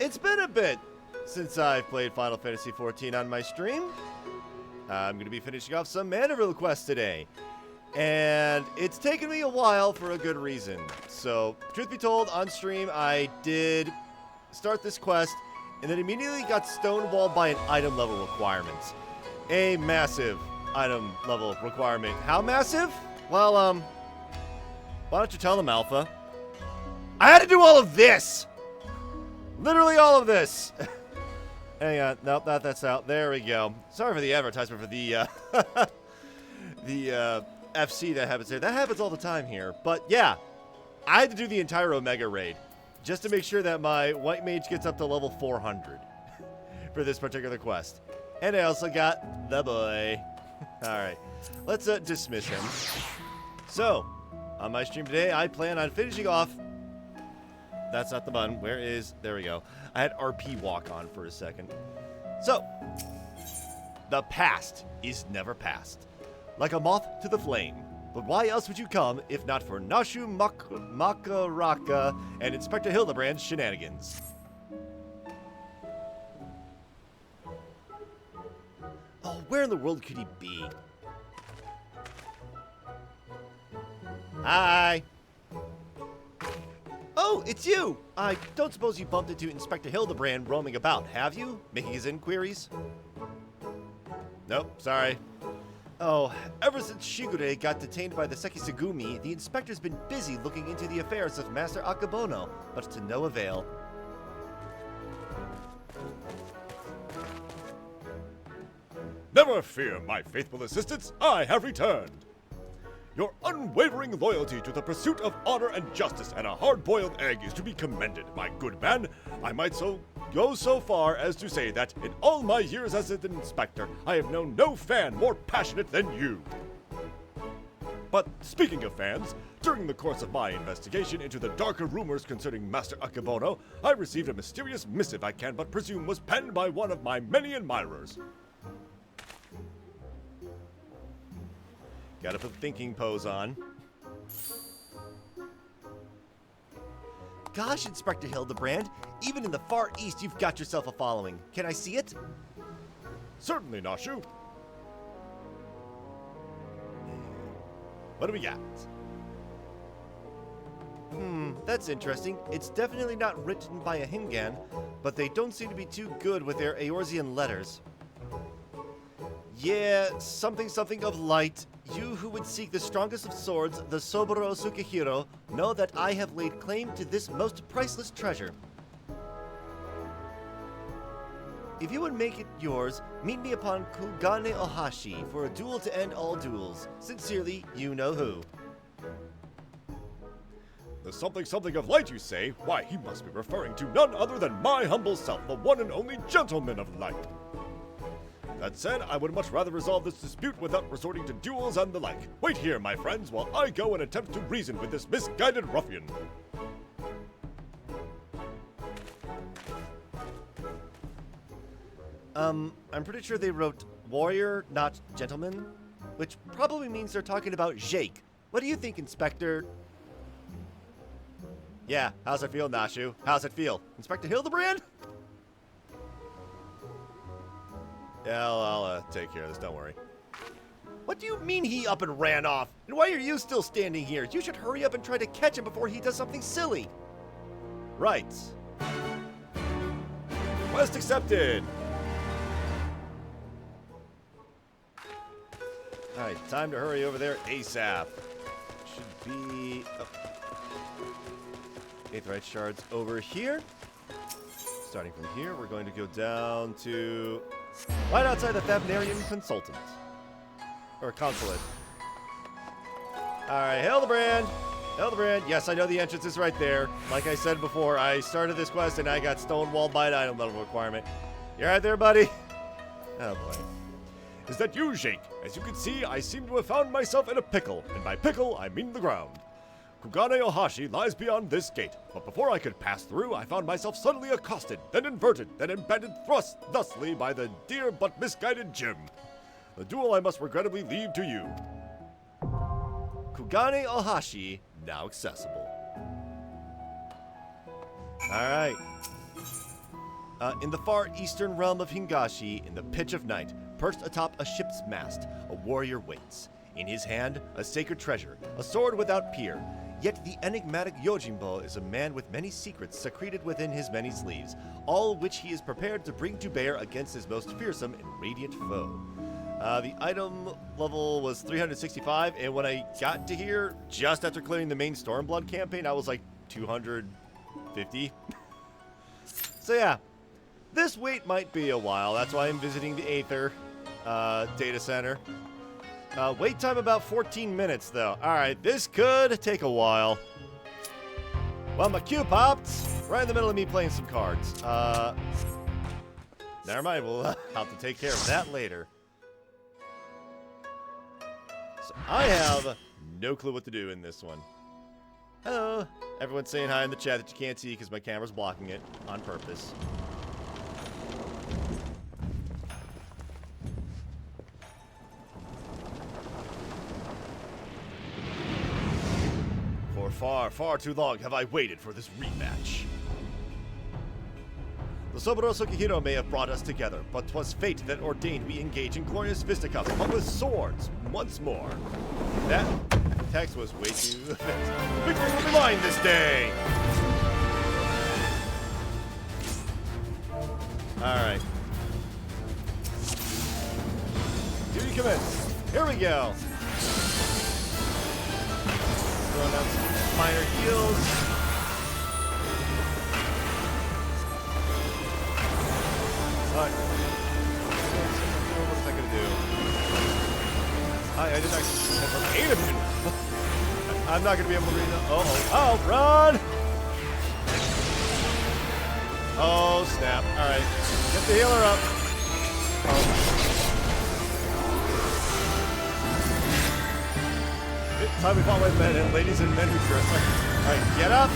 It's been a bit since I've played Final Fantasy XIV on my stream. I'm going to be finishing off some Mandeville quests today. And it's taken me a while for a good reason. So, truth be told, on stream I did start this quest and then immediately got stonewalled by an item level requirement. A massive item level requirement. How massive? Well, why don't you tell them, Alpha? I had to do all of this! Literally all of this! Hang on. Nope, that's out. There we go. Sorry for the advertisement for the, the, FC that happens here. That happens all the time here. But, yeah. I had to do the entire Omega raid. Just to make sure that my White Mage gets up to level 400. For this particular quest. And I also got the boy. Alright. Let's, dismiss him. So, on my stream today, I plan on finishing off... That's not the button. Where is... There we go. I had RP walk on for a second. So, the past is never past. Like a moth to the flame. But why else would you come if not for Nashu Makaraka and Inspector Hildibrand's shenanigans? Oh, where in the world could he be? Hi! Oh, it's you! I don't suppose you bumped into Inspector Hildibrand roaming about, have you? Making his inquiries? Nope, sorry. Oh, ever since Shigure got detained by the Sekisugumi, the inspector's been busy looking into the affairs of Master Akabono, but to no avail. Never fear, my faithful assistants, I have returned. Your unwavering loyalty to the pursuit of honor and justice and a hard-boiled egg is to be commended, my good man. I might go so far as to say that in all my years as an inspector, I have known no fan more passionate than you. But speaking of fans, during the course of my investigation into the darker rumors concerning Master Akabono, I received a mysterious missive I can but presume was penned by one of my many admirers. Gotta put the thinking pose on. Gosh, Inspector Hildibrand, even in the Far East you've got yourself a following. Can I see it? Certainly, Nashu. What do we got? That's interesting. It's definitely not written by a Hingan, but they don't seem to be too good with their Eorzean letters. Yeah, something of light. You who would seek the strongest of swords, the Soboro Sukehiro, know that I have laid claim to this most priceless treasure. If you would make it yours, meet me upon Kugane Ohashi for a duel to end all duels. Sincerely, you know who. The something of light, you say? Why, he must be referring to none other than my humble self, the one and only gentleman of light. That said, I would much rather resolve this dispute without resorting to duels and the like. Wait here, my friends, while I go and attempt to reason with this misguided ruffian. I'm pretty sure they wrote warrior, not gentleman, which probably means they're talking about Jake. What do you think, Inspector? Yeah, how's it feel, Nashu? How's it feel? Inspector Hildibrand? Yeah, I'll take care of this, don't worry. What do you mean he up and ran off? And why are you still standing here? You should hurry up and try to catch him before he does something silly. Right. Quest accepted. Alright, time to hurry over there ASAP. Should be... Aetheryte shards over here. Starting from here, we're going to go down to... right outside the Thabnarian Consultant. Or Consulate. Alright, Hildibrand! Hildibrand, yes, I know the entrance is right there. Like I said before, I started this quest and I got stonewalled by an item level requirement. You right there, buddy? Oh boy. Is that you, Jake? As you can see, I seem to have found myself in a pickle, and by pickle, I mean the ground. Kugane Ohashi lies beyond this gate, but before I could pass through, I found myself suddenly accosted, then inverted, then embedded thrust thusly by the dear but misguided Jim. The duel I must regrettably leave to you. Kugane Ohashi, now accessible. Alright. In the far eastern realm of Hingashi, in the pitch of night, perched atop a ship's mast, a warrior waits. In his hand, a sacred treasure, a sword without peer. Yet the enigmatic Yojimbo is a man with many secrets secreted within his many sleeves, all which he is prepared to bring to bear against his most fearsome and radiant foe. The item level was 365, and when I got to here, just after clearing the main Stormblood campaign, I was like 250. So yeah, this wait might be a while. That's why I'm visiting the Aether data center. Wait time about 14 minutes, though. Alright, this could take a while. Well, my queue popped right in the middle of me playing some cards. Never mind, we'll have to take care of that later. So I have no clue what to do in this one. Hello. Everyone's saying hi in the chat that you can't see because my camera's blocking it on purpose. For far, far too long have I waited for this rematch. The Soboro Sukihiro may have brought us together, but 'twas fate that ordained we engage in glorious fisticuffs, but with swords, once more. That text was way too offensive. Victory will be mine this day! Alright. Duty commence. Here we go. Throwing out some minor heals. Alright. What's that gonna do? I didn't actually have an aid him. I'm not gonna be able to read it. Oh, run! Oh, snap. Alright. Get the healer up. It's time we fought with men and ladies and men who dress like. Alright, get up!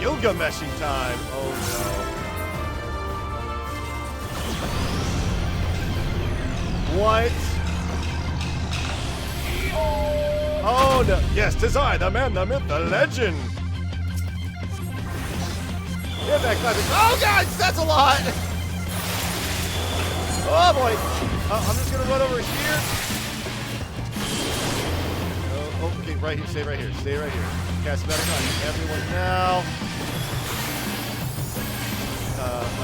Gilgameshing time! Oh no. What? Oh no! Yes, 'tis I, the man, the myth, the legend! Get that classic. Oh god, that's a lot! Oh boy! I'm just gonna run over here. Oh, okay, right here, stay right here, stay right here. Cast medic on everyone now.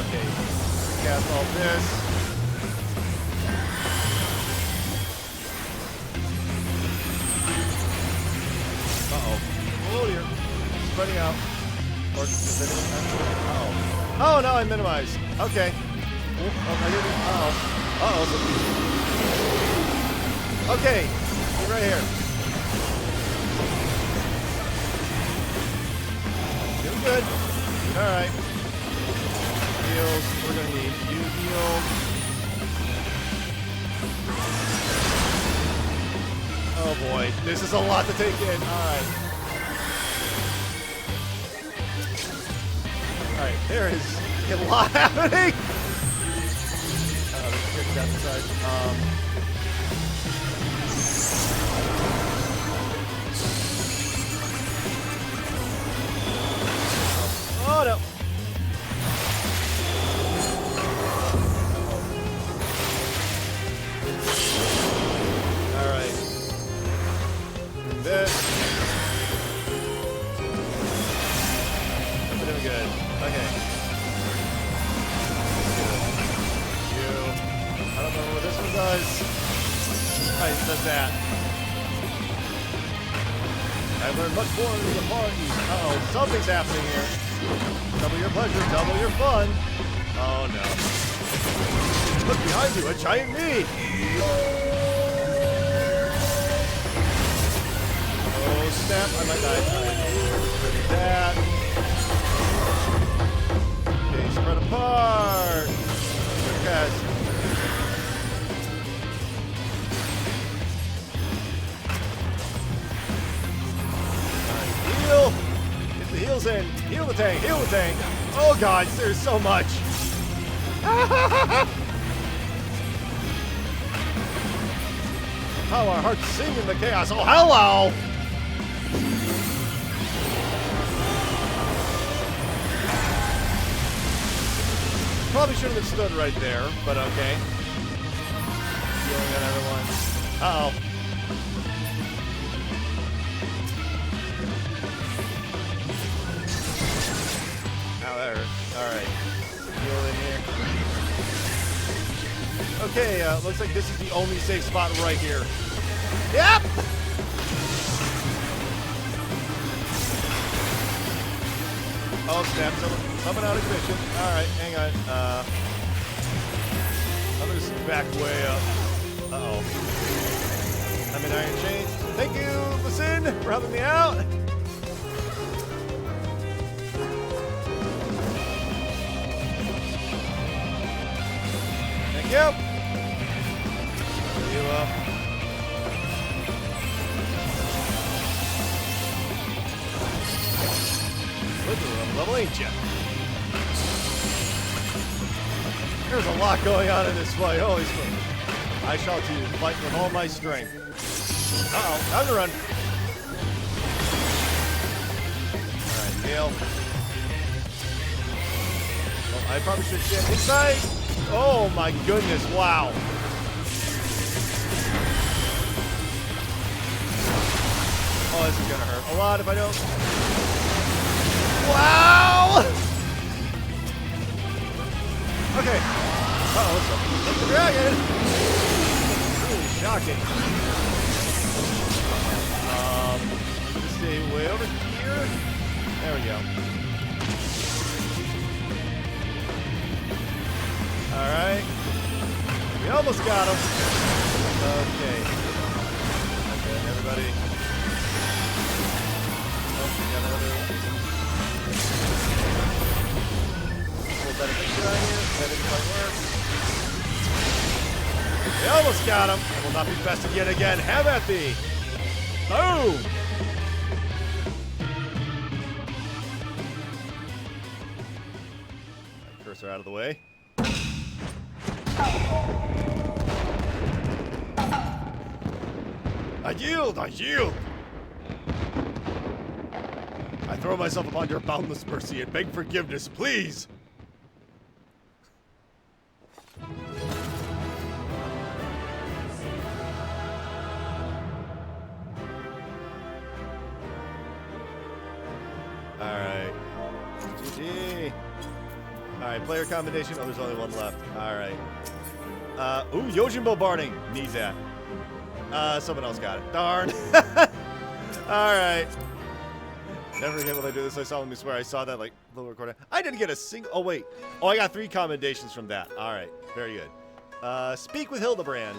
Okay. Cast all this. Oh dear. Spreading out. Or does anyone have to? Oh, no, I minimized. Okay. Oh, I didn't. Okay. Get right here. Doing good. Alright. Heals. We're gonna need you heal. Oh boy. This is a lot to take in. Alright. Alright, there is a lot happening! Let's get that side. Oh no! Alright. This. We're doing good. Okay. I don't know what this one does. Right, it does that. I've learned much more in the party. Uh-oh, something's happening here. Double your pleasure, double your fun. Oh no. Look behind you, a giant meat! Oh snap, I might die. That. Okay, spread apart. Good catch. Heal! Get the heals in. Heal the tank. Heal the tank. Oh god, there's so much. How our hearts sing in the chaos. Oh, hello! probably shouldn't have stood right there, but okay. Healing on everyone. Uh-oh. Ow, that hurt. Alright. Heal in here. Okay, looks like this is the only safe spot right here. Yep! Oh, snap. Someone out of commission. Alright, hang on. I'm gonna just back way up. Uh-oh. I'm in iron chains. Thank you, Listen, for helping me out. Thank you. You up. Level ain't ya? There's a lot going on in this fight. Holy smokes. I shall to fight with all my strength. Uh-oh, time to run. Alright, Gale. Well, I probably should get inside. Oh my goodness, wow. Oh, this is gonna hurt a lot if I don't. Wow! Okay. Uh-oh, it's the dragon! Ooh, shocking. Let's stay way over here. There we go. Alright. We almost got him. Okay. Okay, everybody. Oh, we got another one. That didn't quite work. We almost got him. I will not be bested yet again. Have at thee. Boom. Cursor out of the way. I yield. I yield. I throw myself upon your boundless mercy and beg forgiveness, please. Alright. GG. Alright, player combination. Oh, there's only one left. Alright. Ooh, Yojimbo Barding. Need that. Someone else got it. Darn. Alright. Never again will I do this. I solemnly swear I saw that, like, little recording. I didn't get a single... Oh, wait. Oh, I got 3 commendations from that. Alright. Very good. Speak with Hildibrand.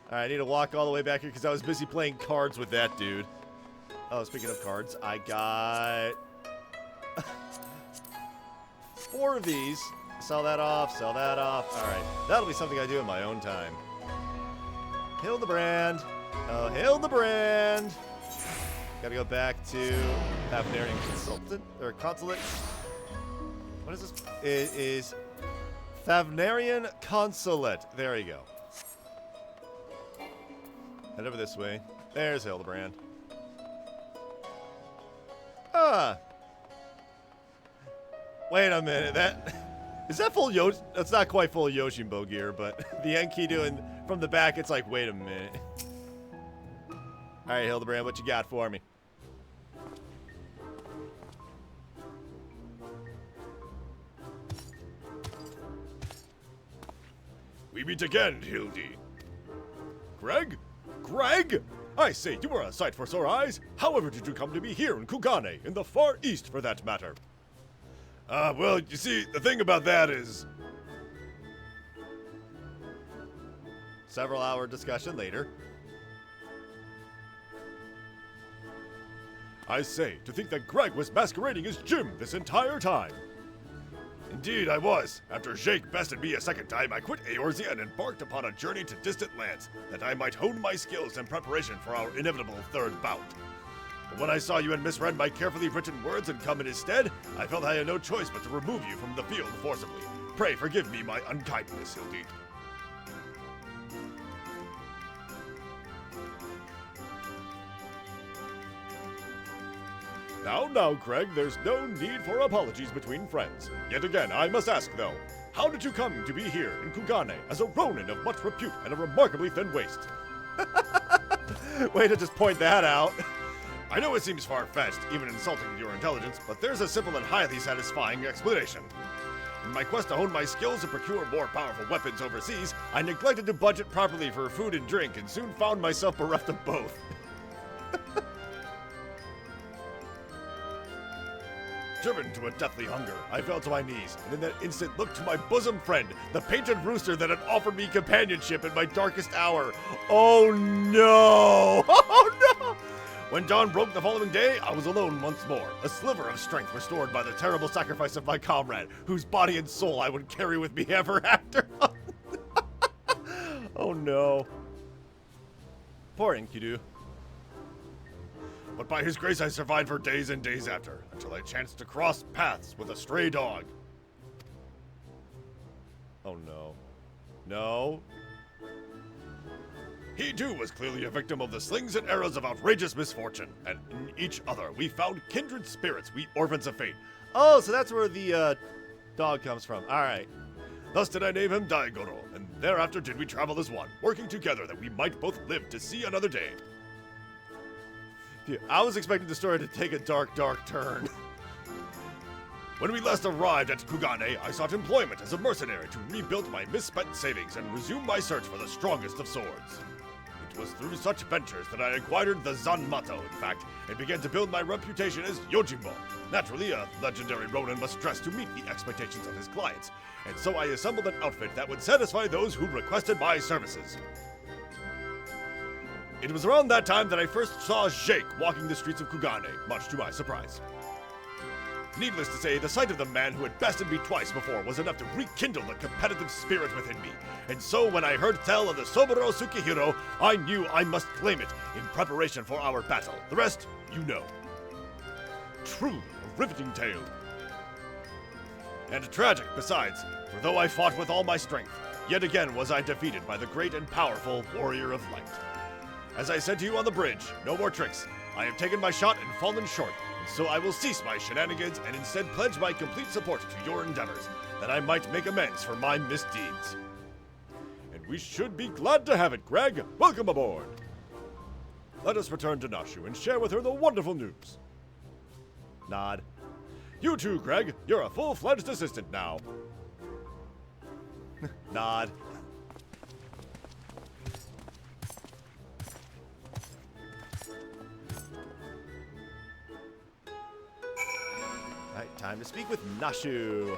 Alright, I need to walk all the way back here because I was busy playing cards with that dude. Oh, speaking of cards, I got 4 of these. Sell that off, sell that off. Alright. That'll be something I do in my own time. Hildibrand. Oh, Hildibrand. Gotta go back to Thavnarian Consultant, or Consulate. What is this? It is Thavnarian Consulate. There you go. Head over this way. There's Hildibrand. Ah. Wait a minute. Is that full Yosh? That's not quite full Yojimbo gear, but the Enkidu and from the back, it's like, wait a minute. All right, Hildibrand, what you got for me? We meet again, Hildy. Greg? Greg? I say, you are a sight for sore eyes. However did you come to be here in Kugane, in the Far East for that matter? Well, you see, the thing about that is... Several-hour discussion later. I say, to think that Greg was masquerading as Jim this entire time. Indeed, I was. After Jake bested me a second time, I quit Eorzea and embarked upon a journey to distant lands, that I might hone my skills in preparation for our inevitable third bout. But when I saw you had misread my carefully written words and come in his stead, I felt I had no choice but to remove you from the field forcibly. Pray forgive me my unkindness, Hildy. Now, Greg, there's no need for apologies between friends. Yet again, I must ask, though, how did you come to be here in Kugane as a ronin of much repute and a remarkably thin waist? Way to just point that out. I know it seems far-fetched, even insulting to your intelligence, but there's a simple and highly satisfying explanation. In my quest to hone my skills and procure more powerful weapons overseas, I neglected to budget properly for food and drink and soon found myself bereft of both. Driven to a deathly hunger, I fell to my knees, and in that instant looked to my bosom friend, the painted rooster that had offered me companionship in my darkest hour. Oh no! Oh no! When dawn broke the following day, I was alone once more, a sliver of strength restored by the terrible sacrifice of my comrade, whose body and soul I would carry with me ever after. Oh no. Poor Enkidu. But by his grace I survived for days and days after, until I chanced to cross paths with a stray dog. Oh no. No. He too was clearly a victim of the slings and arrows of outrageous misfortune, and in each other we found kindred spirits, we orphans of fate. Oh, so that's where the dog comes from. Alright. Thus did I name him Daigoro, and thereafter did we travel as one, working together that we might both live to see another day. Phew, I was expecting the story to take a dark, dark turn. When we last arrived at Kugane, I sought employment as a mercenary to rebuild my misspent savings and resume my search for the strongest of swords. It was through such ventures that I acquired the Zanmato, in fact, and began to build my reputation as Yojimbo. Naturally, a legendary ronin must dress to meet the expectations of his clients, and so I assembled an outfit that would satisfy those who requested my services. It was around that time that I first saw Jake walking the streets of Kugane, much to my surprise. Needless to say, the sight of the man who had bested me twice before was enough to rekindle the competitive spirit within me. And so when I heard tell of the Soburo Tsukihiro, I knew I must claim it in preparation for our battle. The rest, you know. Truly a riveting tale. And tragic, besides, for though I fought with all my strength, yet again was I defeated by the great and powerful Warrior of Light. As I said to you on the bridge, no more tricks. I have taken my shot and fallen short, and so I will cease my shenanigans and instead pledge my complete support to your endeavors, that I might make amends for my misdeeds. And we should be glad to have it, Greg. Welcome aboard. Let us return to Nashu and share with her the wonderful news. Nod. You too, Greg. You're a full-fledged assistant now. Nod. Alright, time to speak with Nashu.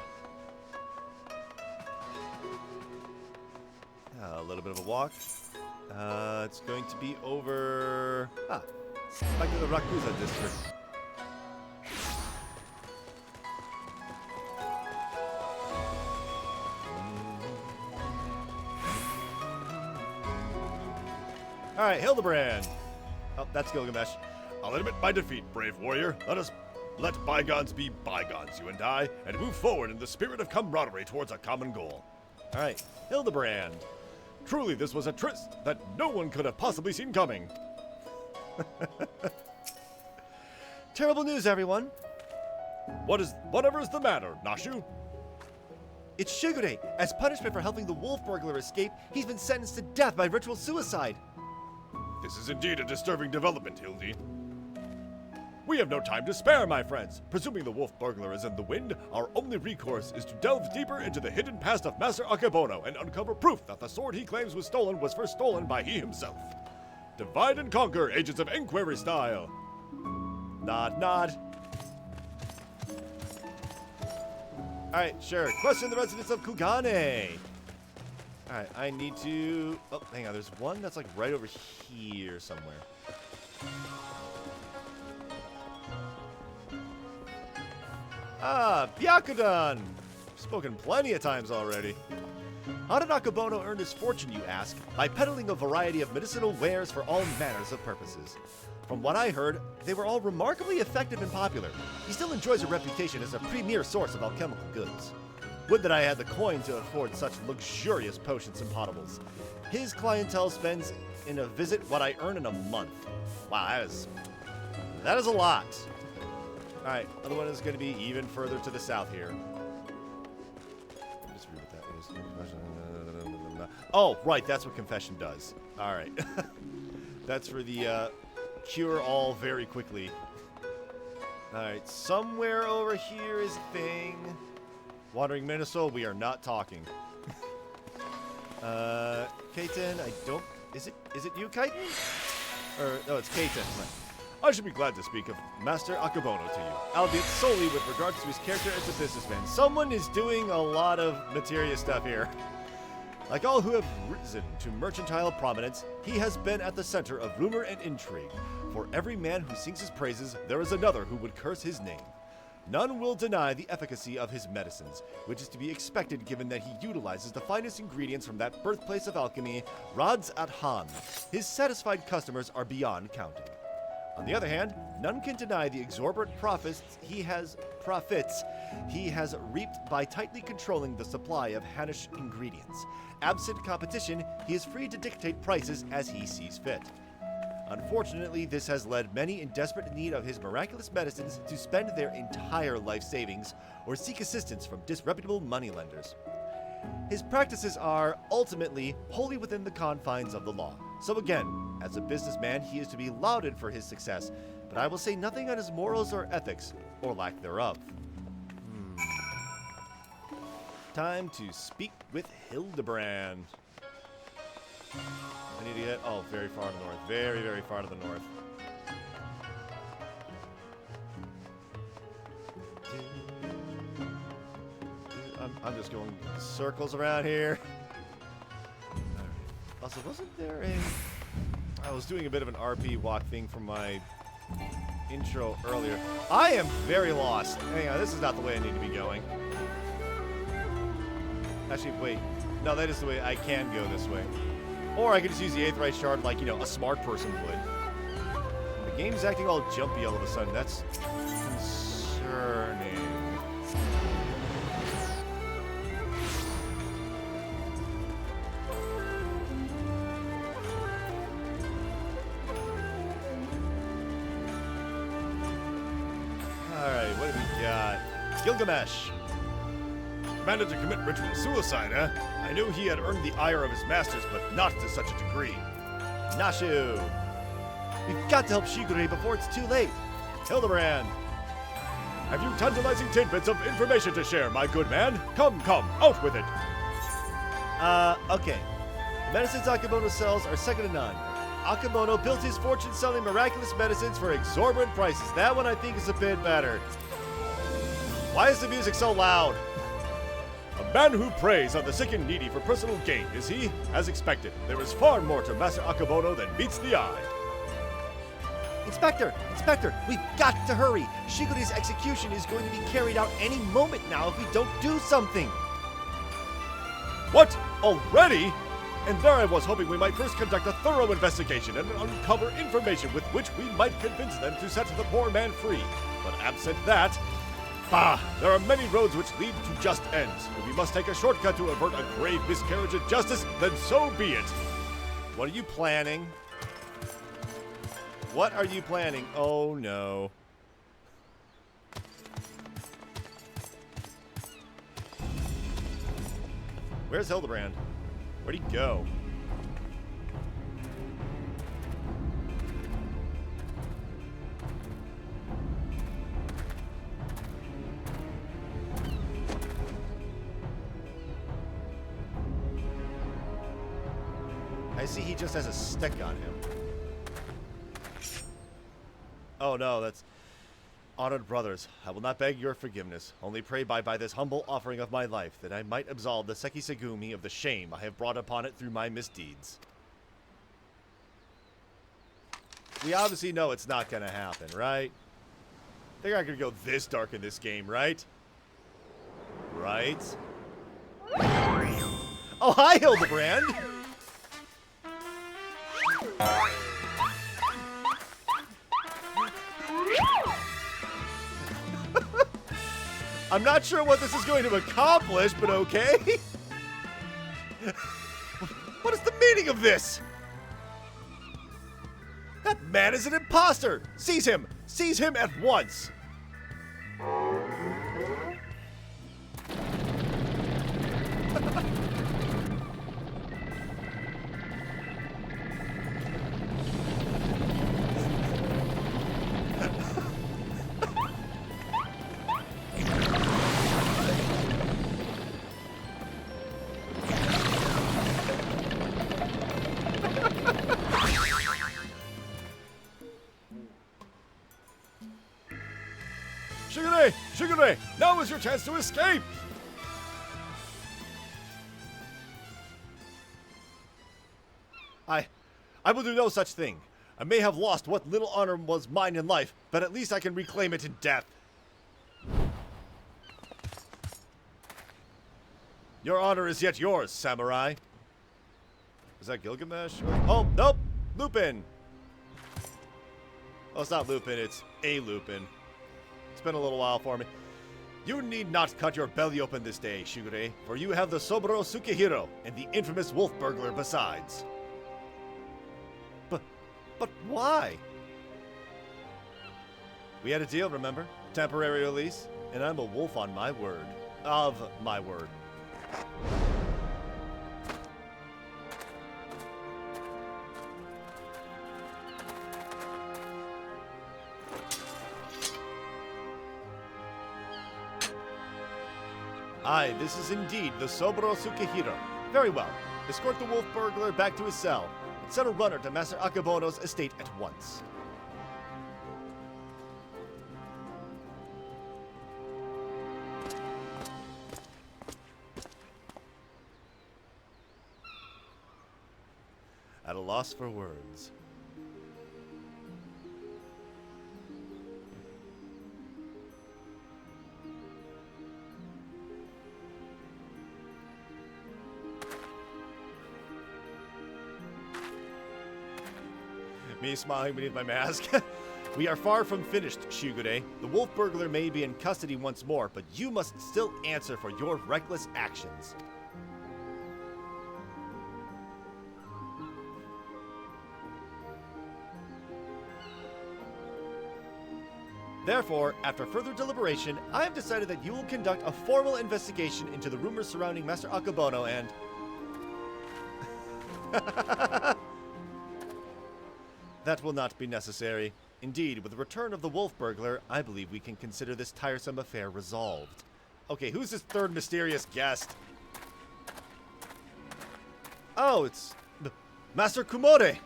A little bit of a walk. It's going to be over... back to the Rakuza district. Alright, Hildibrand. Oh, that's Gilgamesh. I'll admit my defeat, brave warrior. Let bygones be bygones, you and I, and move forward in the spirit of camaraderie towards a common goal. Alright, Hildibrand. Truly, this was a tryst that no one could have possibly seen coming. Terrible news, everyone. Whatever is the matter, Nashu? It's Shigure. As punishment for helping the wolf burglar escape, he's been sentenced to death by ritual suicide. This is indeed a disturbing development, Hildy. We have no time to spare, my friends. Presuming the wolf burglar is in the wind, our only recourse is to delve deeper into the hidden past of Master Akebono and uncover proof that the sword he claims was first stolen by he himself. Divide and conquer, agents of inquiry style. Nod, nod. Alright, sure. Question the residents of Kugane. Alright, I need to... Oh, hang on. There's one that's like right over here somewhere. Ah, Byakudan! Spoken plenty of times already. How did Akebono earn his fortune, you ask? By peddling a variety of medicinal wares for all manners of purposes. From what I heard, they were all remarkably effective and popular. He still enjoys a reputation as a premier source of alchemical goods. Would that I had the coin to afford such luxurious potions and potables. His clientele spends in a visit what I earn in a month. Wow, that is a lot. Alright, other one is going to be even further to the south here. Just read what that is. Oh, right, that's what confession does. Alright. That's for the cure all very quickly. Alright, somewhere over here is a thing. Wandering Minnesota, we are not talking. Kaiten, I don't... Is it you, Kaiten? Or, no, it's Kaiten. I should be glad to speak of Master Akabono to you, albeit solely with regards to his character as a businessman. Someone is doing a lot of materia stuff here. Like all who have risen to mercantile prominence, he has been at the center of rumor and intrigue. For every man who sings his praises, there is another who would curse his name. None will deny the efficacy of his medicines, which is to be expected given that he utilizes the finest ingredients from that birthplace of alchemy, Radz at Han. His satisfied customers are beyond counting. On the other hand, none can deny the exorbitant profits he has reaped by tightly controlling the supply of Hanish ingredients. Absent competition, he is free to dictate prices as he sees fit. Unfortunately, this has led many in desperate need of his miraculous medicines to spend their entire life savings or seek assistance from disreputable moneylenders. His practices are, ultimately, wholly within the confines of the law. So again, as a businessman, he is to be lauded for his success, but I will say nothing on his morals or ethics, or lack thereof. Time to speak with Hildibrand. I need to get, oh, very far to the north. Very, very far to the north. I'm just going circles around here. Alright. Also, wasn't there a... I was doing a bit of an RP walk thing from my intro earlier. I am very lost. Hang on, this is not the way I need to be going. Actually, wait. No, that is the way I can go this way. Or I could just use the Aetheryte Shard like, you know, a smart person would. The game's acting all jumpy all of a sudden. That's concerning. Alright, what have we got? Gilgamesh. Commanded to commit ritual suicide, eh? I knew he had earned the ire of his masters, but not to such a degree. Nashu. We've got to help Shigure before it's too late. Hildibrand. Have you tantalizing tidbits of information to share, my good man? Come, out with it. Okay. The medicines Akabono sells are second to none. Akabono built his fortune selling miraculous medicines for exorbitant prices. That one I think is a bit better. Why is the music so loud? A man who preys on the sick and needy for personal gain, is he? As expected, there is far more to Master Akabono than meets the eye. Inspector, we've got to hurry. Shigure's execution is going to be carried out any moment now if we don't do something. What? Already? And there I was hoping we might first conduct a thorough investigation and uncover information with which we might convince them to set the poor man free. But absent that, bah, there are many roads which lead to just ends. If we must take a shortcut to avert a grave miscarriage of justice, then so be it. What are you planning? What are you planning? Oh no. Where's Hildibrand? Where'd he go? I see he just has a stick on him. Oh no, that's... Honored brothers, I will not beg your forgiveness. Only pray by this humble offering of my life that I might absolve the Sekisegumi of the shame I have brought upon it through my misdeeds. We obviously know it's not gonna happen, right? They're not gonna go this dark in this game, right? Right? Oh, hi, Hildibrand! I'm not sure what this is going to accomplish, but okay. What is the meaning of this? That man is an imposter! Seize him! Seize him at once! Shigure! Shigure! Now is your chance to escape! I will do no such thing. I may have lost what little honor was mine in life, but at least I can reclaim it in death. Your honor is yet yours, samurai. Is that Gilgamesh? Oh, nope! Lupin! Oh, it's not Lupin, it's a Lupin. It's been a little while for me. You need not cut your belly open this day, Shigure, for you have the Soboro Sukehiro and the infamous wolf burglar besides. But why? We had a deal, remember? Temporary release, and I'm a wolf on my word. Of my word. Aye, this is indeed the Soboro Sukehiro. Very well. Escort the wolf burglar back to his cell, and send a runner to Master Akebono's estate at once. At a loss for words. Me smiling beneath my mask. We are far from finished, Shigure. The wolf burglar may be in custody once more, but you must still answer for your reckless actions. Therefore, after further deliberation, I have decided that you will conduct a formal investigation into the rumors surrounding Master Akebono and... That will not be necessary. Indeed, with the return of the wolf burglar, I believe we can consider this tiresome affair resolved. Okay, who's this third mysterious guest? Oh, it's... Master Kumore!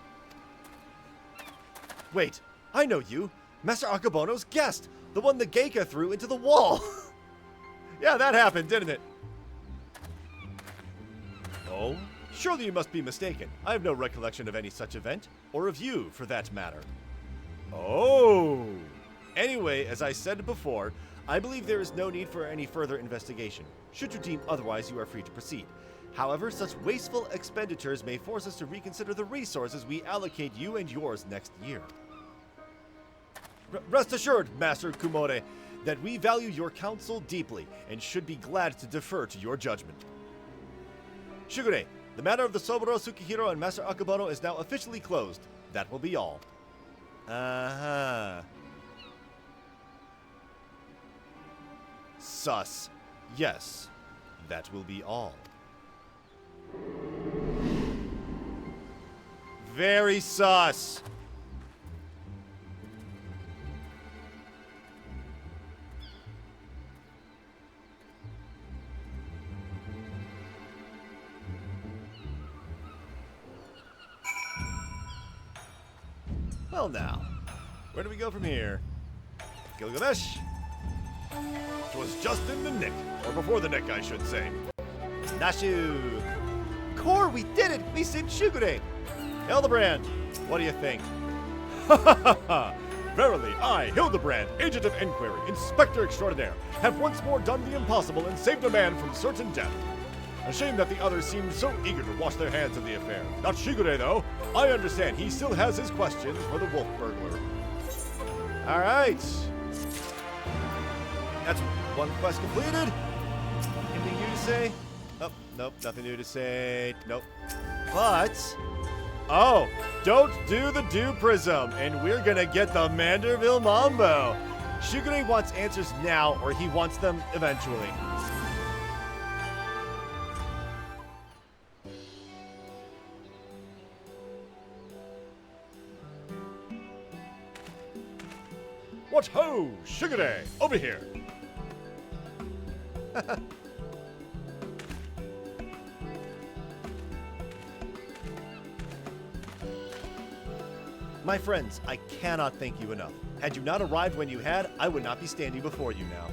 Wait, I know you! Master Akebono's guest! The one the Geika threw into the wall! Yeah, that happened, didn't it? Oh? Surely you must be mistaken. I have no recollection of any such event, or of you, for that matter. Oh! Anyway, as I said before, I believe there is no need for any further investigation. Should you deem otherwise, you are free to proceed. However, such wasteful expenditures may force us to reconsider the resources we allocate you and yours next year. Rest assured, Master Kumore, that we value your counsel deeply, and should be glad to defer to your judgment. Shigure, the matter of the Soboro Sukehiro and Master Akebono is now officially closed. That will be all. Uh-huh. Sus. Yes, that will be all. Very sus. Well now, where do we go from here? Gilgamesh? Twas just in the nick, or before the nick, I should say. Nashu! Core, we did it! We saved Shigure! Hildibrand, what do you think? Ha ha ha ha! Verily, I, Hildibrand, Agent of Inquiry, Inspector Extraordinaire, have once more done the impossible and saved a man from certain death. A shame that the others seemed so eager to wash their hands of the affair. Not Shigure, though. I understand he still has his questions for the wolf burglar. All right. That's one quest completed. Anything new to say? Oh, nope, nothing new to say. Nope. But, oh, don't do the Dew Prism, and we're gonna get the Manderville Mambo. Shigure wants answers now, or he wants them eventually. What ho, Shigure! Over here! My friends, I cannot thank you enough. Had you not arrived when you had, I would not be standing before you now.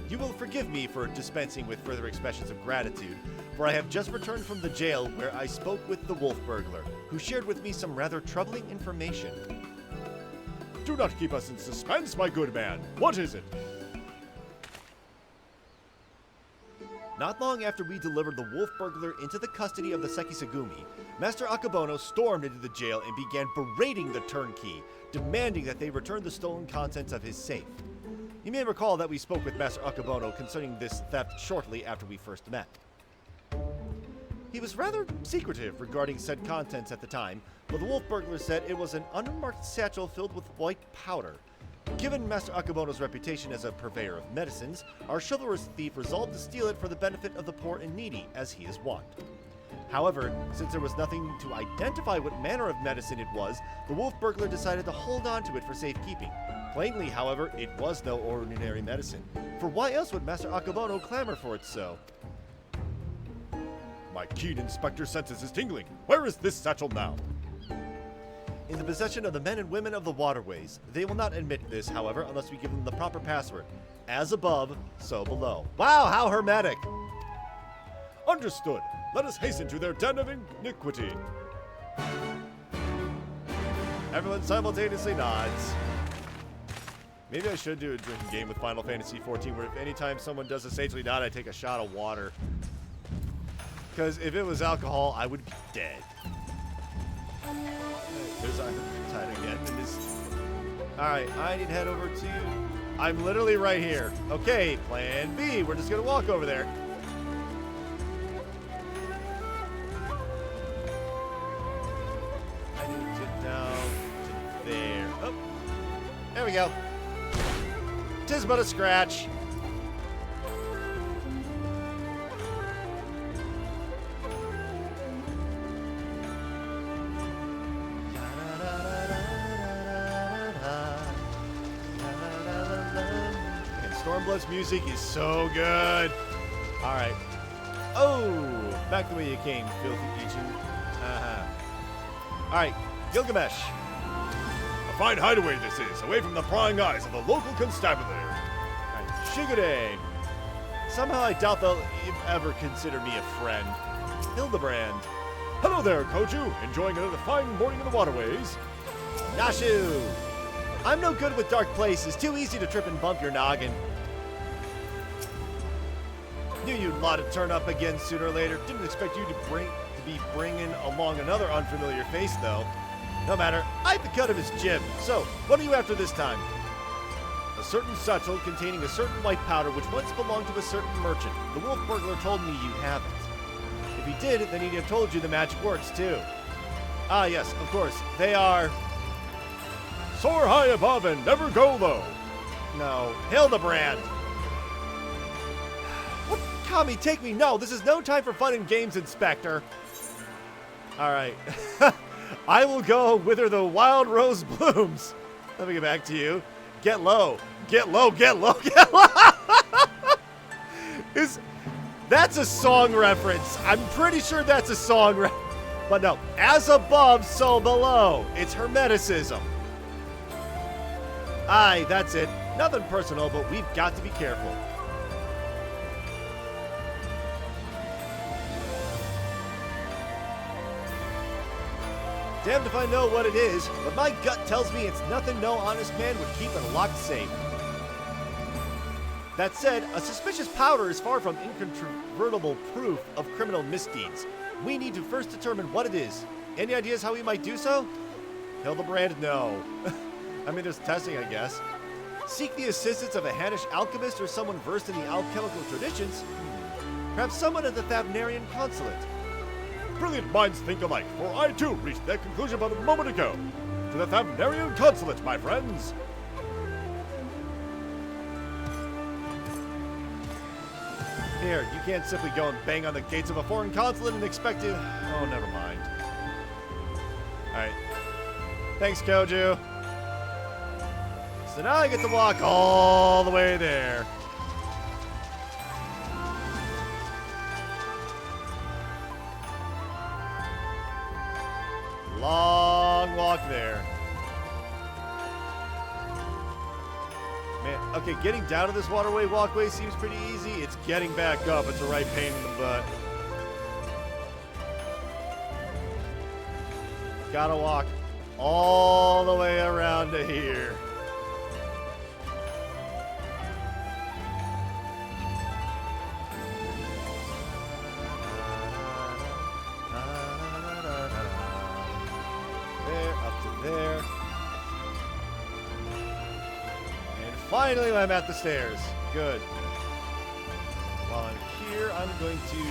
You will forgive me for dispensing with further expressions of gratitude, for I have just returned from the jail where I spoke with the wolf burglar, who shared with me some rather troubling information. Do not keep us in suspense, my good man. What is it? Not long after we delivered the wolf burglar into the custody of the Sekisagumi, Master Akabono stormed into the jail and began berating the turnkey, demanding that they return the stolen contents of his safe. You may recall that we spoke with Master Akabono concerning this theft shortly after we first met. He was rather secretive regarding said contents at the time, but the wolf burglar said it was an unmarked satchel filled with white powder. Given Master Akabono's reputation as a purveyor of medicines, our chivalrous thief resolved to steal it for the benefit of the poor and needy, as he is wont. However, since there was nothing to identify what manner of medicine it was, the wolf burglar decided to hold on to it for safekeeping. Plainly, however, it was no ordinary medicine, for why else would Master Akabono clamor for it so? My keen inspector senses is tingling. Where is this satchel now? In the possession of the men and women of the waterways. They will not admit this, however, unless we give them the proper password. As above, so below. Wow, how hermetic! Understood. Let us hasten to their den of iniquity. Everyone simultaneously nods. Maybe I should do a drinking game with Final Fantasy XIV where if anytime someone does a sagely nod, I take a shot of water. Because if it was alcohol, I would be dead. There's our side again. Alright, I need to head over to... I'm literally right here. Okay, plan B. We're just going to walk over there. I need to get down to there. Oh, there we go. 'Tis but a scratch. Stormblood's music is so good. All right. Oh, back the way you came, filthy Legion. All right, Gilgamesh. A fine hideaway this is, away from the prying eyes of the local constabulary. All right, Shigure. Somehow I doubt they'll ever consider me a friend. Hildibrand. Hello there, Koju. Enjoying another fine morning in the waterways? Nashu. I'm no good with dark places. Too easy to trip and bump your noggin. Knew you'd lot to turn up again sooner or later. Didn't expect you to be bringing along another unfamiliar face, though. No matter, I have the cut of his jib. So, what are you after this time? A certain satchel containing a certain white powder which once belonged to a certain merchant. The wolf burglar told me you have it. If he did, then he'd have told you the magic works, too. Ah, yes, of course. They are... Soar high above and never go low. No, Hildibrand. What? Kami, take me. No, this is no time for fun and games, Inspector. All right. I will go whither the wild rose blooms. Let me get back to you. Get low. Get low, get low, get low. That's a song reference. I'm pretty sure that's a song reference. But no, as above, so below. It's Hermeticism. Aye, that's it. Nothing personal, but we've got to be careful. Damned if I know what it is, but my gut tells me it's nothing no honest man would keep in a locked safe. That said, a suspicious powder is far from incontrovertible proof of criminal misdeeds. We need to first determine what it is. Any ideas how we might do so? Hildibrand, no. I mean, there's testing, I guess. Seek the assistance of a Hannish alchemist or someone versed in the alchemical traditions. Perhaps someone at the Thavnarian consulate. Brilliant minds think alike, for I too reached that conclusion but a moment ago. To the Thavnarian consulate, my friends. Here, you can't simply go and bang on the gates of a foreign consulate and expect it. Oh, never mind. Alright. Thanks, Koju. So now I get to walk all the way there. there. Man, okay, getting down to this waterway walkway seems pretty easy. It's getting back up. It's a right pain in the butt. Gotta walk all the way around to here. There, up to there. And finally I'm at the stairs. Good. While I'm here, I'm going to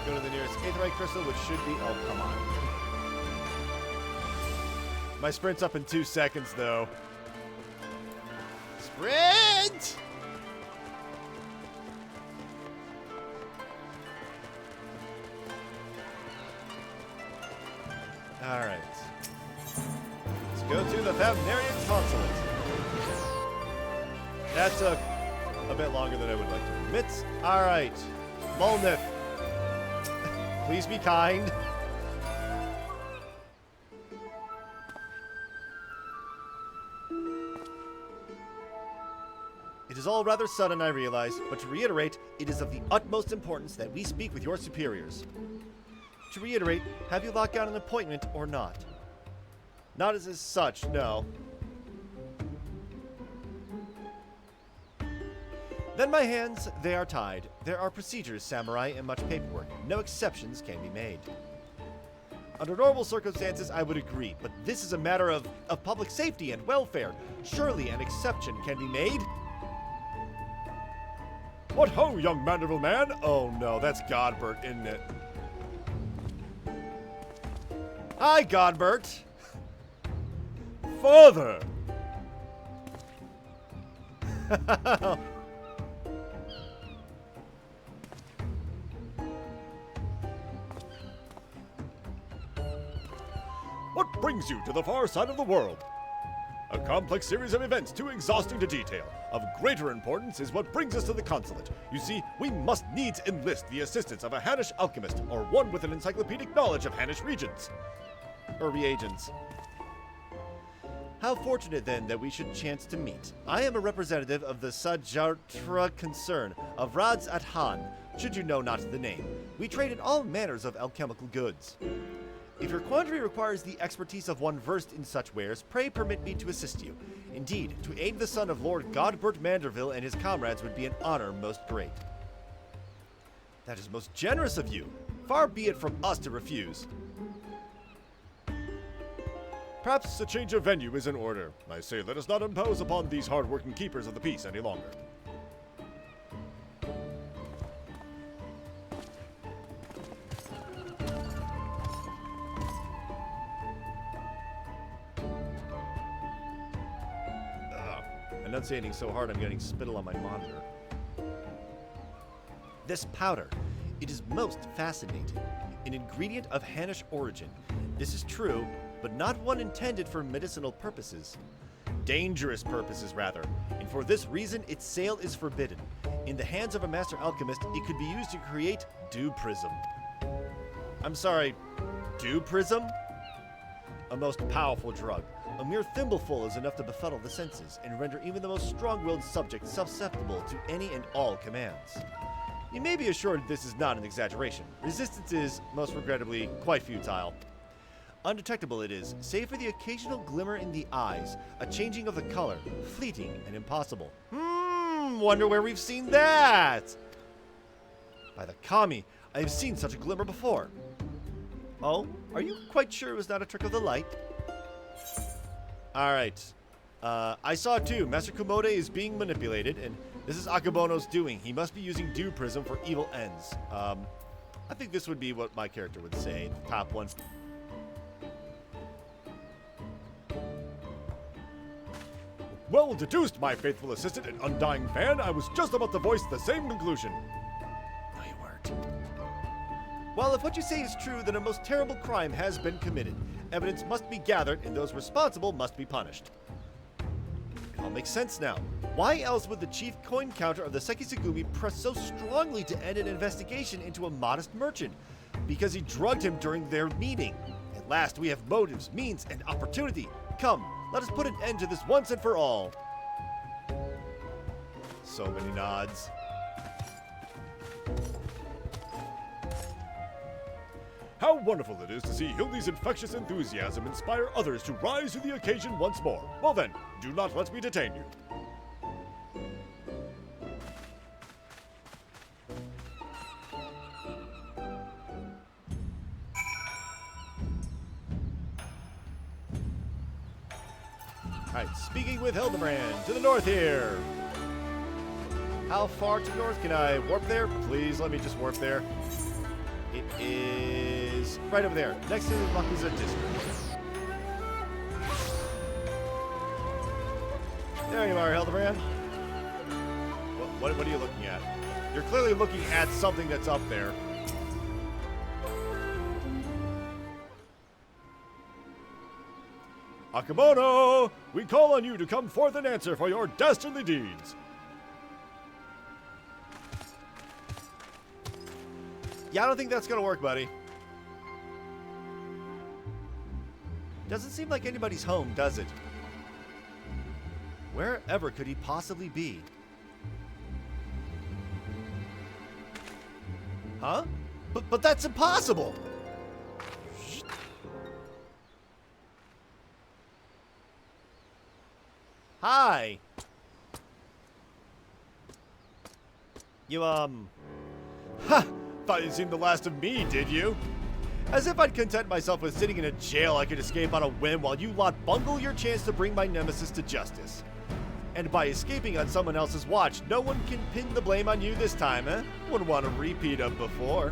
go to the nearest aetheryte crystal, which should be... Oh, come on. My sprint's up in 2 seconds, though. Sprint! Alright. Let's go to the Thavnarian Consulate. That took a bit longer than I would like to admit. Alright. Molnith. Please be kind. It is all rather sudden, I realize, but to reiterate, it is of the utmost importance that we speak with your superiors. To reiterate, have you locked down an appointment or not? Not as such, no. Then my hands, they are tied. There are procedures, samurai, and much paperwork. No exceptions can be made. Under normal circumstances, I would agree, but this is a matter of public safety and welfare. Surely an exception can be made? What ho, young Mandeville man? Oh no, that's Godbert, isn't it? Hi, Godbert. Father! What brings you to the far side of the world? A complex series of events too exhausting to detail. Of greater importance is what brings us to the consulate. You see, we must needs enlist the assistance of a Hannish alchemist, or one with an encyclopedic knowledge of Hannish regions. Or reagents. How fortunate, then, that we should chance to meet. I am a representative of the Sajartra concern of Rads at Han, should you know not the name. We trade in all manners of alchemical goods. If your quandary requires the expertise of one versed in such wares, pray permit me to assist you. Indeed, to aid the son of Lord Godbert Manderville and his comrades would be an honor most great. That is most generous of you. Far be it from us to refuse. Perhaps a change of venue is in order. I say let us not impose upon these hard-working keepers of the peace any longer. Enunciating so hard I'm getting spittle on my monitor. This powder, it is most fascinating. An ingredient of Hannish origin. This is true, but not one intended for medicinal purposes. Dangerous purposes, rather. And for this reason, its sale is forbidden. In the hands of a master alchemist, it could be used to create dew prism. I'm sorry, dew prism? A most powerful drug. A mere thimbleful is enough to befuddle the senses and render even the most strong-willed subject susceptible to any and all commands. You may be assured this is not an exaggeration. Resistance is, most regrettably, quite futile. Undetectable it is, save for the occasional glimmer in the eyes, a changing of the color, fleeting and impossible. Wonder where we've seen that! By the Kami, I have seen such a glimmer before. Oh, are you quite sure it was not a trick of the light? Alright. I saw it too. Master Komode is being manipulated, and this is Akabono's doing. He must be using dew prism for evil ends. I think this would be what my character would say. The top one. Well deduced, my faithful assistant and undying fan. I was just about to voice the same conclusion. No, you weren't. Well, if what you say is true, then a most terrible crime has been committed. Evidence must be gathered, and those responsible must be punished. It all makes sense now. Why else would the chief coin counter of the Sekisugumi press so strongly to end an investigation into a modest merchant? Because he drugged him during their meeting. At At last we have motives, means, and opportunity. Come, let us put an end to this once and for all. So many nods. How wonderful it is to see Hildy's infectious enthusiasm inspire others to rise to the occasion once more. Well then, do not let me detain you. Alright, speaking with Hildibrand, to the north here. How far to the north can I warp there? Please let me just warp there. It is right over there, next to the Makuza district. There you are, Hildibrand. What are you looking at? You're clearly looking at something that's up there. Akamono, we call on you to come forth and answer for your dastardly deeds. Yeah, I don't think that's gonna work, buddy. Doesn't seem like anybody's home, does it? Wherever could he possibly be? Huh? But that's impossible! Hi! You, Ha! Thought you'd seen the last of me, did you? As if I'd content myself with sitting in a jail I could escape on a whim while you lot bungle your chance to bring my nemesis to justice. And by escaping on someone else's watch, no one can pin the blame on you this time, eh? Wouldn't want a repeat of before.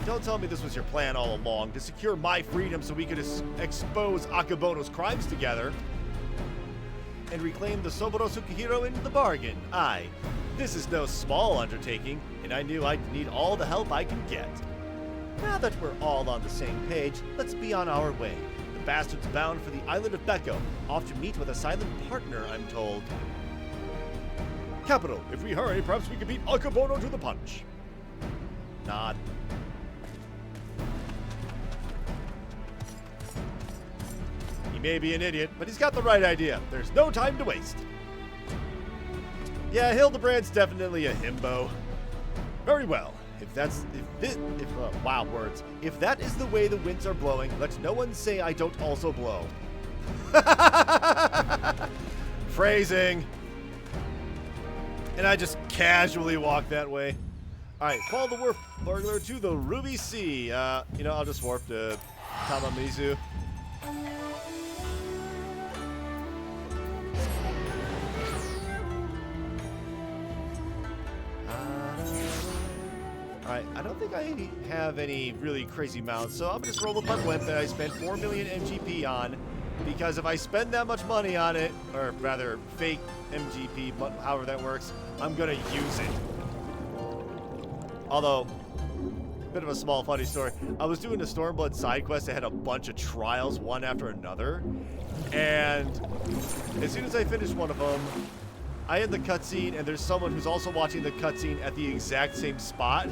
Don't tell me this was your plan all along, to secure my freedom so we could expose Akabono's crimes together. And reclaim the Soboro Tsukihiro in the bargain. Aye, this is no small undertaking, and I knew I'd need all the help I can get. Now that we're all on the same page, let's be on our way. The bastard's bound for the island of Beko, off to meet with a silent partner, I'm told. Capital. If we hurry, perhaps we can beat Akabono to the punch. Nod. He may be an idiot, but he's got the right idea. There's no time to waste. Yeah, Hildibrand's definitely a himbo. Very well. If that is the way the winds are blowing, let no one say I don't also blow. Phrasing. And I just casually walk that way. Alright, follow the warp burglar to the Ruby Sea. I'll just warp to Tamamizu. Alright, I don't think I have any really crazy mounts, so I'll just roll up my blimp that I spent 4 million MGP on, because if I spend that much money on it, or rather fake MGP, however that works, I'm gonna use it. Although, bit of a small funny story, I was doing a Stormblood side quest that had a bunch of trials, one after another, and as soon as I finished one of them, I end the cutscene, and there's someone who's also watching the cutscene at the exact same spot.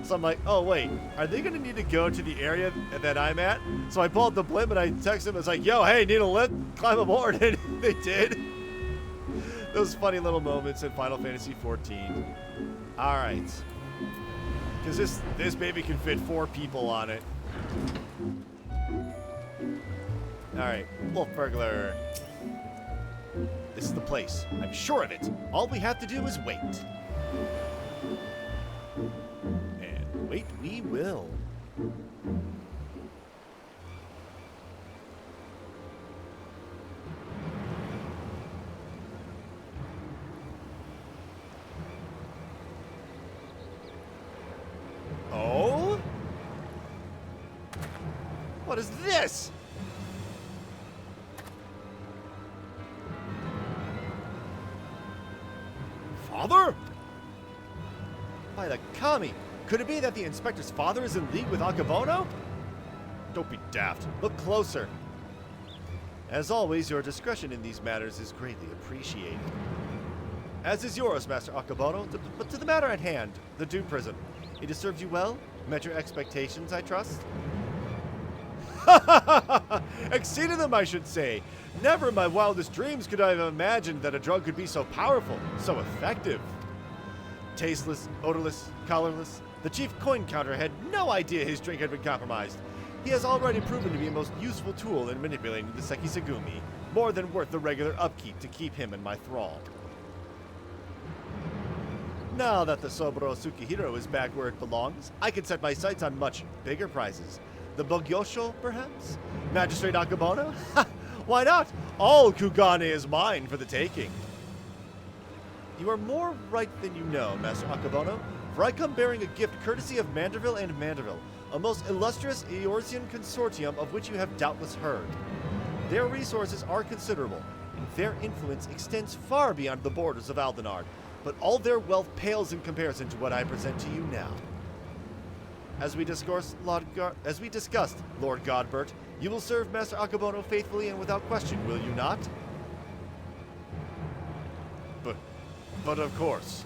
So I'm like, oh wait, are they gonna need to go to the area that I'm at? So I pull up the blimp and I text them. It's like, yo, hey, need a lift? Climb aboard, and they did. Those funny little moments in Final Fantasy XIV. All right, because this baby can fit 4 people on it. All right, Wolf Burglar. This is the place. I'm sure of it. All we have to do is wait. And wait we will. Oh? What is this? Father? By the kami, could it be that the inspector's father is in league with Akabono? Don't be daft. Look closer. As always, your discretion in these matters is greatly appreciated. As is yours, Master Akabono. But to the matter at hand, the Dew Prism. It has served you well? Met your expectations, I trust? Exceeded them, I should say. Never in my wildest dreams could I have imagined that a drug could be so powerful, so effective. Tasteless, odorless, colorless, the chief coin counter had no idea his drink had been compromised. He has already proven to be a most useful tool in manipulating the Sekisagumi, more than worth the regular upkeep to keep him in my thrall. Now that the Soboro Tsukihiro is back where it belongs, I can set my sights on much bigger prizes. The Bogyosho, perhaps? Magistrate Akabono? Why not? All Kugane is mine for the taking. You are more right than you know, Master Akabono, for I come bearing a gift courtesy of Manderville and Manderville, a most illustrious Eorzean consortium of which you have doubtless heard. Their resources are considerable, and their influence extends far beyond the borders of Aldenard, but all their wealth pales in comparison to what I present to you now. As we discussed, Lord Godbert, you will serve Master Akabono faithfully and without question, will you not? But of course.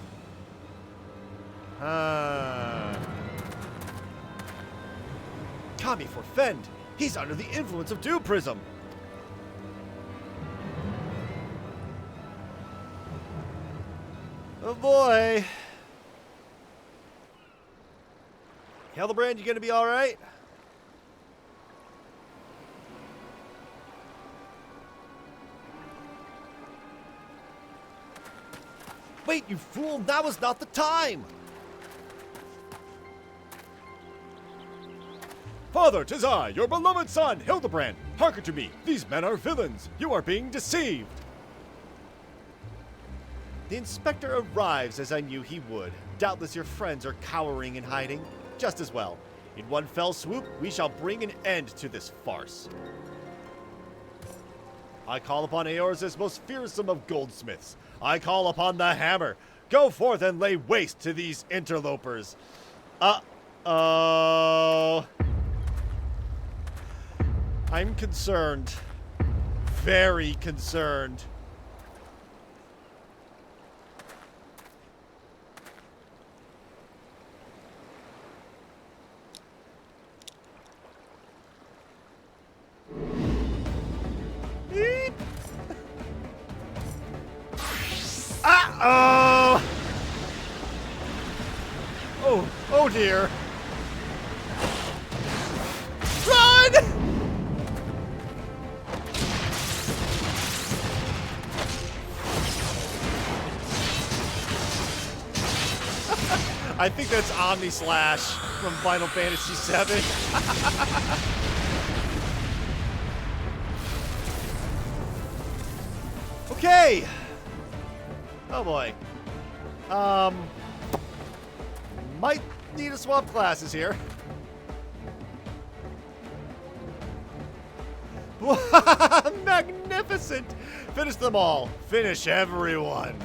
Kami forfend! He's under the influence of Dew Prism! Oh boy. Hildibrand, you gonna be alright? Wait, you fool! That was not the time! Father, 'tis I, your beloved son, Hildibrand. Hearken to me. These men are villains. You are being deceived. The inspector arrives as I knew he would. Doubtless your friends are cowering and hiding. Just as well. In one fell swoop, we shall bring an end to this farce. I call upon Eorze's most fearsome of goldsmiths. I call upon the hammer. Go forth and lay waste to these interlopers. Uh-oh. I'm concerned. Very concerned. Beep. Uh-oh. Oh dear. Run! I think that's Omni Slash from Final Fantasy VII. Okay. Oh boy. Might need to swap classes here. Magnificent! Finish them all. Finish everyone.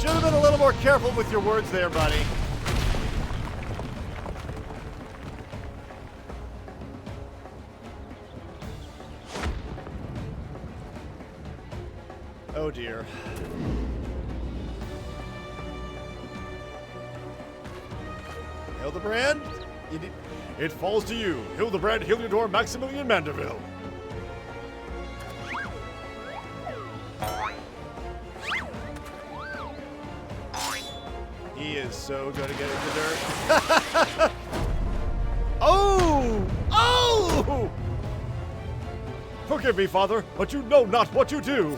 Should have been a little more careful with your words there, buddy. Oh dear. Hildibrand? It falls to you, Hildibrand Heliodor Maximilian Manderville. He is so gonna get in the dirt. Oh! Oh! Forgive me, Father, but you know not what you do.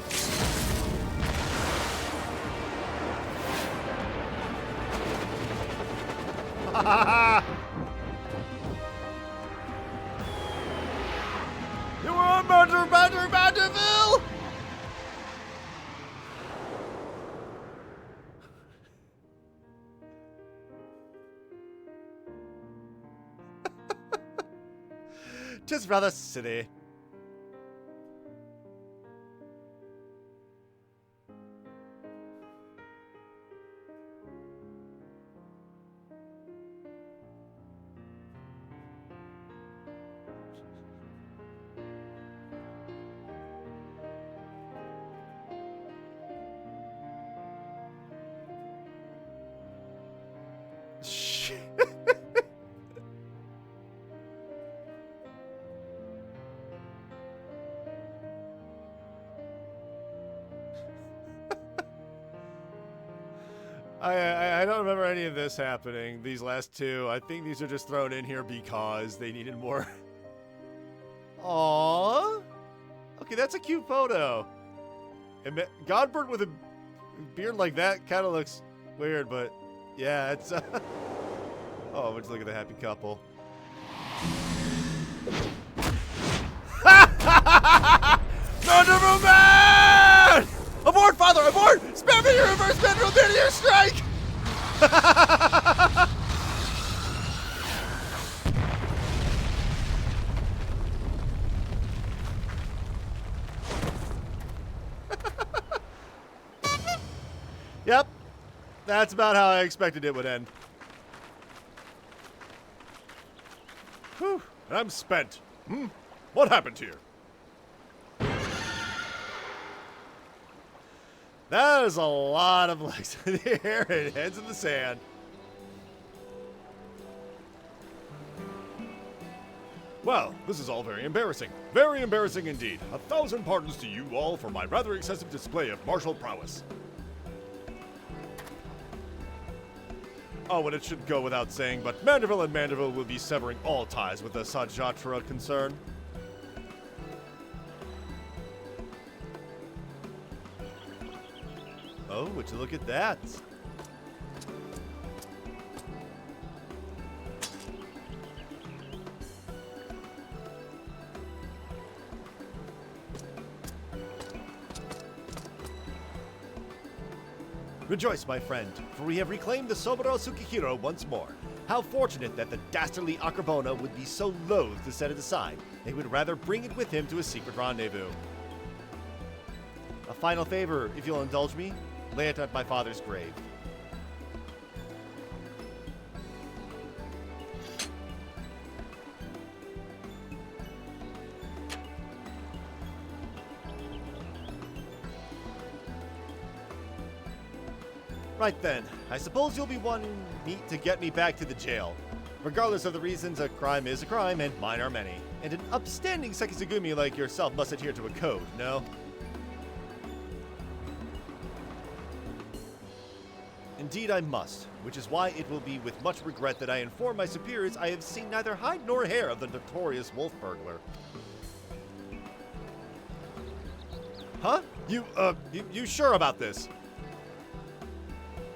You are a Manderville! Just rather silly. I don't remember any of this happening, these last two. I think these are just thrown in here because they needed more. Aww. Okay, that's a cute photo. And Godbird with a beard like that kind of looks weird, but yeah, it's... Oh, let's look at the happy couple. Thunderbolt Man! Abort, father, abort! Spam me your reverse manual meteor strike! Yep, that's about how I expected it would end. Whew, and I'm spent. What happened here? That is a lot of legs in the air and heads in the sand. Well, this is all very embarrassing. Very embarrassing indeed. 1,000 pardons to you all for my rather excessive display of martial prowess. Oh, and it should go without saying, but Mandeville and Mandeville will be severing all ties with the Sajatra concern. Oh, would you look at that? Rejoice, my friend, for we have reclaimed the Soboro Tsukihiro once more. How fortunate that the dastardly Akarbona would be so loath to set it aside. They would rather bring it with him to a secret rendezvous. A final favor, if you'll indulge me. Lay it at my father's grave. Right then, I suppose you'll be wanting me to get me back to the jail. Regardless of the reasons, a crime is a crime, and mine are many. And an upstanding Sekizugumi like yourself must adhere to a code, no? Indeed I must, which is why it will be with much regret that I inform my superiors I have seen neither hide nor hair of the notorious wolf burglar. Huh? You sure about this?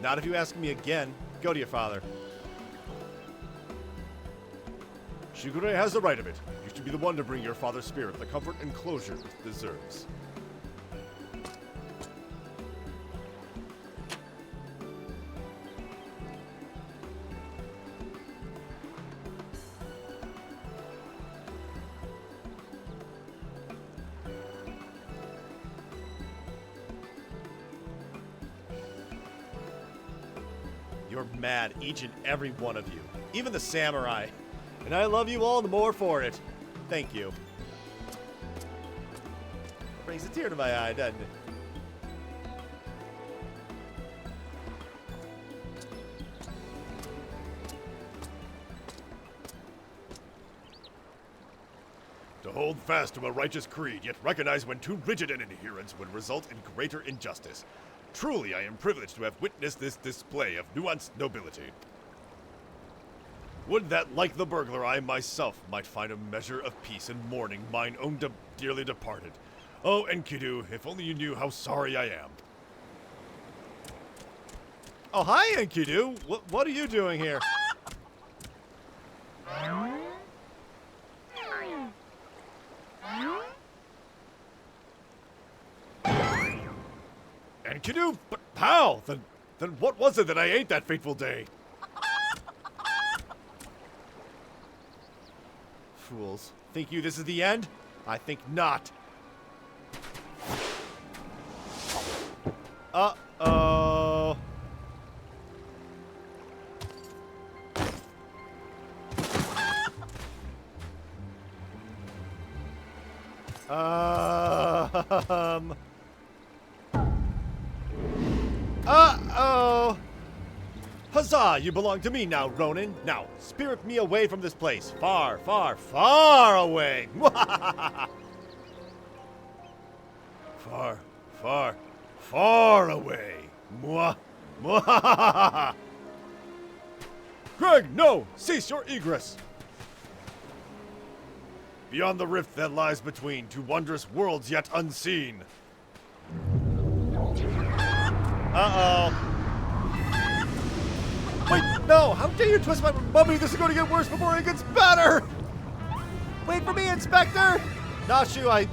Not if you ask me again. Go to your father. Shigure has the right of it. You should be the one to bring your father's spirit the comfort and closure it deserves. You're mad, each and every one of you. Even the samurai. And I love you all the more for it. Thank you. Brings a tear to my eye, doesn't it? To hold fast to a righteous creed, yet recognize when too rigid an adherence would result in greater injustice. Truly, I am privileged to have witnessed this display of nuanced nobility. Would that, like the burglar, I myself might find a measure of peace in mourning mine own dearly departed. Oh, Enkidu, if only you knew how sorry I am. Oh, hi, Enkidu. What are you doing here? Enkidu? But how? Then what was it that I ate that fateful day? Fools. Think you this is the end? I think not. Uh-oh. Uh-oh. Huzzah! You belong to me now, Ronin. Now, spirit me away from this place. Far, far, far away. Far, far, far away. Mwah, mwah. Greg, no! Cease your egress! Beyond the rift that lies between, to wondrous worlds yet unseen. Uh-oh. Wait, no! How dare you twist my mummy? This is going to get worse before it gets better! Wait for me, Inspector! Nashu, I...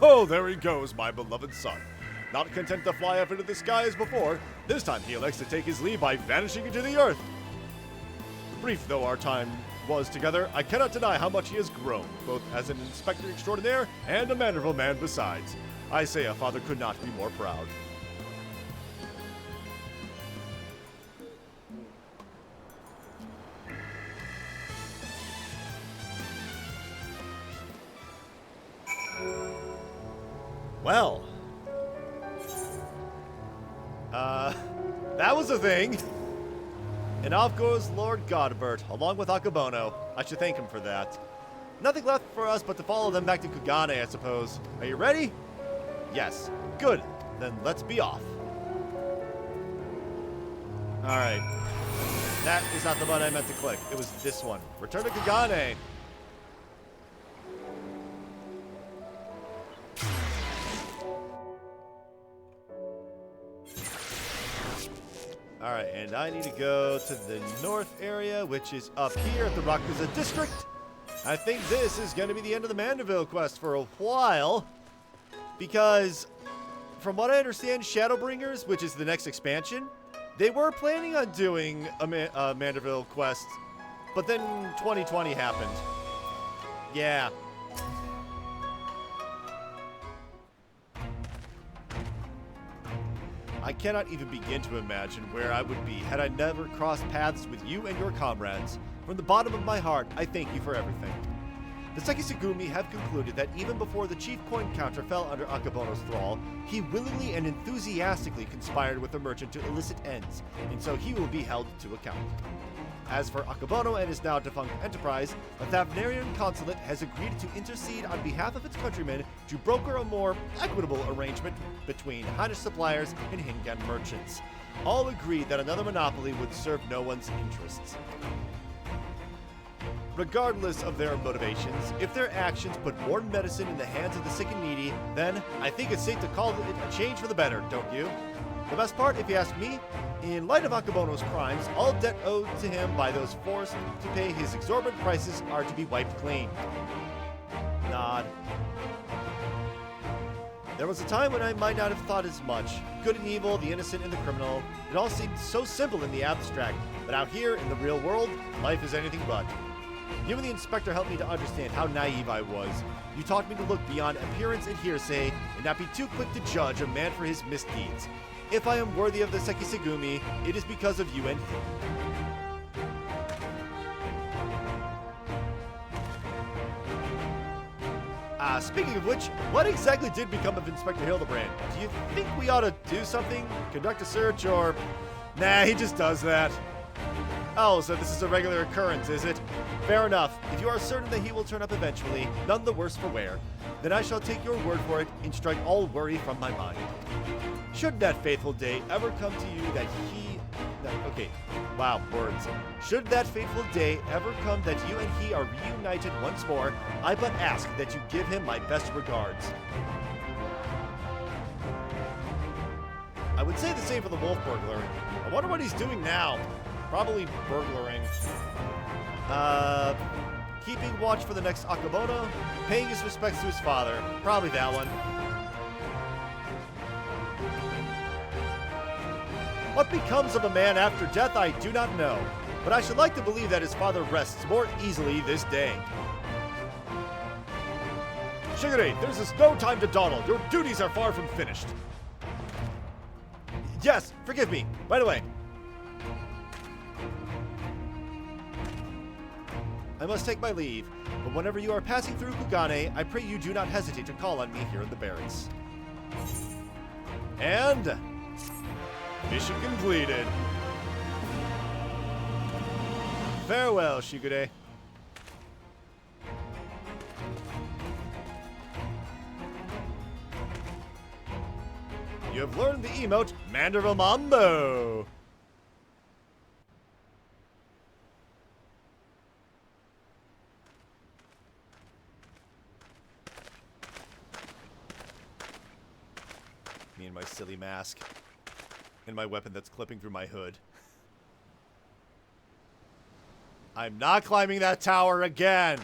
Oh, there he goes, my beloved son. Not content to fly up into the sky as before, this time he elects to take his leave by vanishing into the earth. Brief though our time was together, I cannot deny how much he has grown, both as an inspector extraordinaire and a mannerful man besides. I say a father could not be more proud. Well. That was a thing. And off goes Lord Godbert, along with Akabono. I should thank him for that. Nothing left for us but to follow them back to Kugane, I suppose. Are you ready? Yes. Good. Then let's be off. Alright. That is not the button I meant to click. It was this one. Return to Kugane. Alright, and I need to go to the north area, which is up here at the Rakuza District. I think this is going to be the end of the Mandeville quest for a while. Because, from what I understand, Shadowbringers, which is the next expansion, they were planning on doing a Mandeville quest, but then 2020 happened. Yeah. I cannot even begin to imagine where I would be had I never crossed paths with you and your comrades. From the bottom of my heart, I thank you for everything. The Sekisagumi have concluded that even before the chief coin counter fell under Akabono's thrall, he willingly and enthusiastically conspired with the merchant to illicit ends, and so he will be held to account. As for Akabono and his now defunct enterprise, the Thavnarian consulate has agreed to intercede on behalf of its countrymen to broker a more equitable arrangement between Hainish suppliers and Hingan merchants. All agreed that another monopoly would serve no one's interests. Regardless of their motivations, if their actions put more medicine in the hands of the sick and needy, then I think it's safe to call it a change for the better, don't you? The best part, if you ask me, in light of Akabono's crimes, all debt owed to him by those forced to pay his exorbitant prices are to be wiped clean. Nod. There was a time when I might not have thought as much. Good and evil, the innocent and the criminal. It all seemed so simple in the abstract, but out here in the real world, life is anything but. You and the inspector helped me to understand how naive I was. You taught me to look beyond appearance and hearsay and not be too quick to judge a man for his misdeeds. If I am worthy of the Sekisagumi, it is because of you and him. Speaking of which, what exactly did become of Inspector Hildibrand? Do you think we ought to do something? Conduct a search or... Nah, he just does that. Oh, so this is a regular occurrence, is it? Fair enough. If you are certain that he will turn up eventually, none the worse for wear, then I shall take your word for it and strike all worry from my mind. Should that fateful day ever come to you that he... Okay, wow, words. Should that fateful day ever come that you and he are reunited once more, I but ask that you give him my best regards. I would say the same for the wolf burglar. I wonder what he's doing now. Probably burglaring. Keeping watch for the next Akabono, paying his respects to his father. Probably that one. What becomes of a man after death, I do not know, but I should like to believe that his father rests more easily this day. Shigure, there's no time to dawdle. Your duties are far from finished. Yes, forgive me. By the way, I must take my leave, but whenever you are passing through Kugane, I pray you do not hesitate to call on me here in the barracks. And mission completed. Farewell, Shigure. You have learned the emote Manderville Mambo. Me and my silly mask. And my weapon that's clipping through my hood. I'm not climbing that tower again.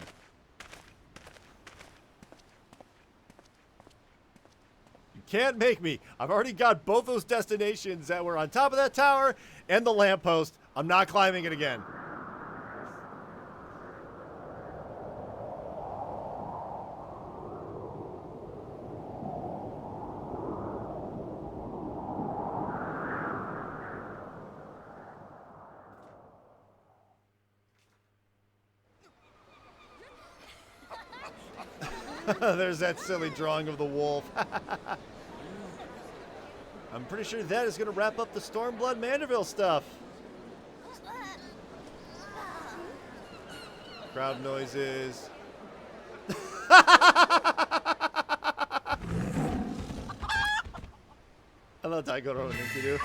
You can't make me. I've already got both those destinations that were on top of that tower and the lamppost. I'm not climbing it again. There's that silly drawing of the wolf. I'm pretty sure that is going to wrap up the Stormblood Manderville stuff. Crowd noises. Hello, Taigoro and Enkidu.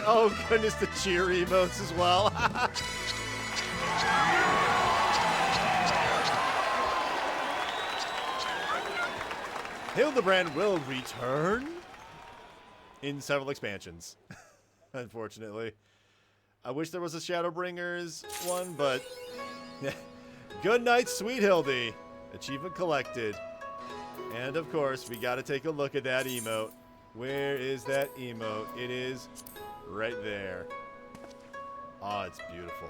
Oh goodness, the cheer emotes as well. Hildibrand will return in several expansions. Unfortunately. I wish there was a Shadowbringers one, but good night, sweet Hildy. Achievement collected. And of course, we gotta take a look at that emote. Where is that emote? It is right there. Oh, it's beautiful.